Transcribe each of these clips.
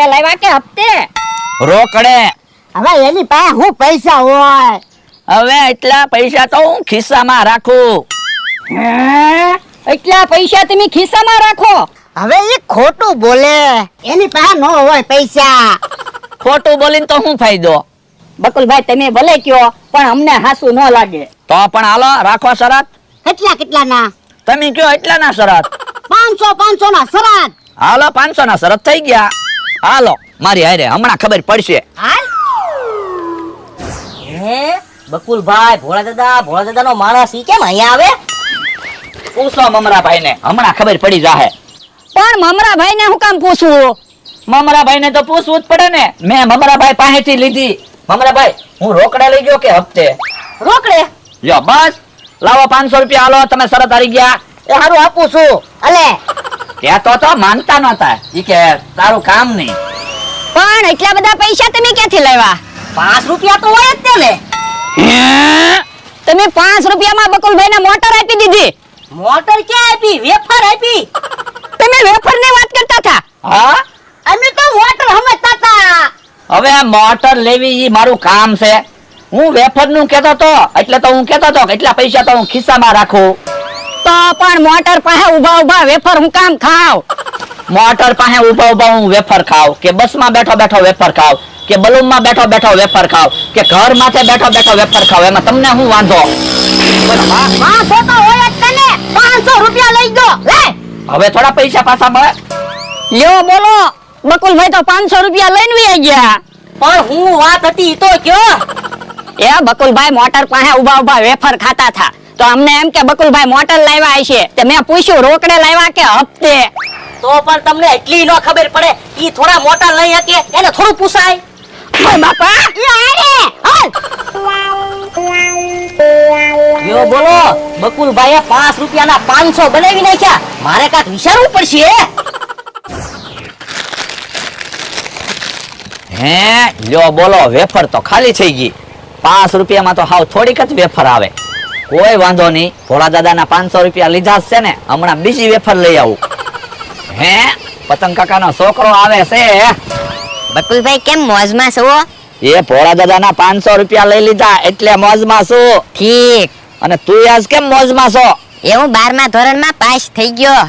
રોકડે લાવ્યા કે હપ્તે? રોકડે. હવે એની પાસે હું પૈસા હોય? હવે એટલા પૈસા તો હું ખિસ્સામાં રાખું. એટલા પૈસા તમે ખિસ્સામાં રાખો? હવે એ ખોટું બોલે, એની પાસે ન હોય પૈસા. ખોટું બોલીને તો શું ફાયદો? બકુલભાઈ તમે ભલે કયો પણ અમને હાસુ ન લાગે. તો પણ હાલો રાખો શરત. કેટલા ના? તમે કયો એટલા ના શરત. 500 ના શરત. હાલો 500 ના શરત થઈ ગયા. હાલો મારી હારે હમણાં ખબર પડશે. હાલ. બકુલભાઈ ભોળા દાદા નો માણસ ઈ કેમ અહીંયા આવે? પૂછો મમરાભાઈ ને, હમણાં ખબર પડી જાહે. પણ મમરાભાઈ ને હું કામ પૂછવું? મમરાભાઈ ને તો પૂછવું જ પડે ને. મેં મમરાભાઈ પાસેથી લીધી. મમરાભાઈ હું રોકડે લઈ ગયો કે હપ્તે? રોકડે. લ્યો બસ લાવો 500 રૂપિયા. હાલો તમે શરત હારી ગયા. એ હારું આપું છું. અલે કહેતો તો માનતા નતા. ઈ કે તારું કામ નહીં. પણ એટલા બધા પૈસા તમે ક્યાંથી લાવ્યા? 5 રૂપિયા તો હોય જ ને. તમે 5 રૂપિયામાં બકુલભાઈ ને મોટર આપી દીધી. મોટર ક્યાં આપી? વેફર આપી. તમે વેફર ની વાત કરતા હતા. હા અમે તો મોટર સમજતા હતા. હવે મોટર લેવી ઈ મારું કામ છે. હું વેફર નું કેતો તો એટલે તો હું કેતો તો કે એટલા પૈસા તો હું ખિસ્સામાં રાખું. તો પણ મોટર પાસે ઉભા વેફર હું કામ ખાવ? મોટર પાસે ઉભા હું વેફર ખાવ કે બસમાં બેઠો વેફર ખાવ કે બલૂનમાં બેઠો વેફર ખાવ કે ઘર માથે બેઠો વેફર ખાવ, એમાં તમને શું વાંધો? માં તો હોય જ તને. 500 રૂપિયા લઈ ગયો. લે હવે થોડા પૈસા પાછા મળે. લ્યો બોલો. બકુલભાઈ તો 500 રૂપિયા લઈને વહી ગયા. પણ હું વાત હતી તો કયો? એ બકુલભાઈ મોટર પાસે ઉભા વેફર ખાતા હતા તો અમને એમ કે બકુલભાઈ મોટર લાવ્યા હશે. તે મેં પૂછ્યું રોકડે લાવ્યા કે હપ્તે? તો પણ તમને એટલી ન ખબર પડે ઈ થોડા મોટા લઈ શકે એને થોડું પૂછાય. ઓય બાપા યો બોલો બકુલભાઈએ 5 રૂપિયાના 500 બનાવી નાખ્યા. મારે કાક વિચારવું પડશે. હે લ્યો બોલો વેફર તો ખાલી થઈ ગઈ. 5 રૂપિયામાં તો હાવ થોડીક જ વેફર આવે. કોઈ વાંધો નહીં, ભોળા દાદાના 500 રૂપિયા લીધા છે ને, હમણાં બીજી વેફર લઈ આવું. હે પતંગ કાકાનો છોકરો આવે છે. બકુલભાઈ કેમ મોજમાં છો? એ ભોળા દાદાના 500 રૂપિયા લઈ લીધા એટલે મોજમાં છું. ઠીક. અને તું આજ કેમ મોજમાં છો? એ હું 12મા ધોરણમાં પાસ થઈ ગયો.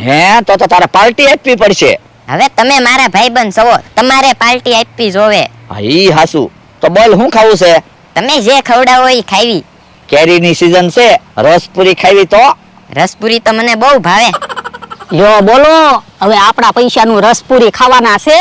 હે તો તારે પાર્ટી આપવી પડશે. હવે તમે મારા ભાઈબંધ છો, તમારે પાર્ટી આપવી જોવે. હા ઈ હાસુ. તો બોલ શું ખાવું છે? તમે જે ખવડાવો એ ખાવી. કેરીની સીઝન છે, રસપુરી ખાવી તો? રસપુરી તો મને બહુ ભાવે. લ્યો બોલો. હવે આપણા પૈસાનું રસપુરી ખાવાના છે.